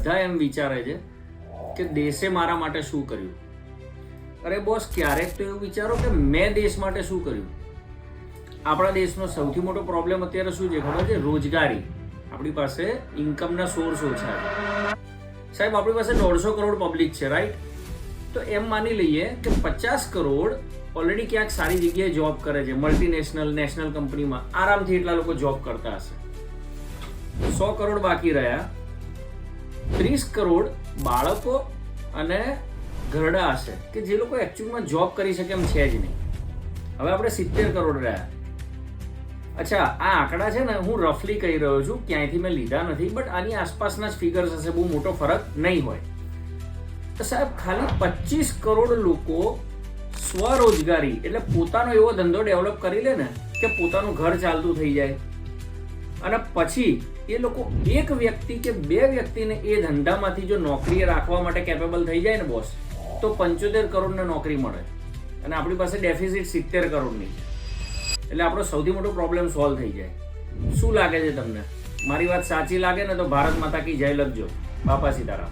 બધા એમ વિચારે છે કે દેશે મારા માટે શું કર્યું. અરે બોસ, ક્યારેક તો એવું વિચારો કે મેં દેશ માટે શું કર્યું. આપણા દેશનો સૌથી મોટો પ્રોબ્લેમ અત્યારે શું છે ખબર છે? રોજગારી. આપણી પાસે ઇન્કમના સોર્સ ઓછા છે. સાહેબ, આપણી પાસે 150 કરોડ પબ્લિક છે, રાઈટ? તો એમ માની લઈએ કે 50 કરોડ ઓલરેડી ક્યાંક સારી જગ્યાએ જોબ કરે છે, મલ્ટીનેશનલ નેશનલ કંપનીમાં આરામથી એટલા લોકો જોબ કરતા હશે. 100 કરોડ બાકી રહ્યા. 30 કરોડ બાળકો અને ઘરડા હશે કે જે લોકો એકચ્યુઅલમાં જોબ કરી શકે એમ છે જ નહીં. હવે આપણે 70 કરોડ રહ્યા. અચ્છા, આ આંકડા છે ને, હું રફલી કહી રહ્યો છું, ક્યાંયથી મેં લીધા નથી, બટ આની આસપાસના જ ફિગર્સ હશે, બહુ મોટો ફરક નહીં હોય. તો સાહેબ, ખાલી 25 કરોડ લોકો સ્વરોજગારી એટલે પોતાનો એવો ધંધો ડેવલપ કરી લે ને કે પોતાનું ઘર ચાલતું થઈ જાય, અને પછી એ લોકો એક વ્યક્તિ કે બે વ્યક્તિને એ ધંધામાંથી જો નોકરીએ રાખવા માટે કેપેબલ થઈ જાય ને બોસ, તો 75 કરોડને નોકરી મળે. અને આપણી પાસે ડેફિસિટ 70 કરોડની. એટલે આપણો સૌથી મોટો પ્રોબ્લેમ સોલ્વ થઈ જાય. શું લાગે છે તમને? મારી વાત સાચી લાગે ને તો ભારત માતા કી જય લખજો. બાપા સીતારામ.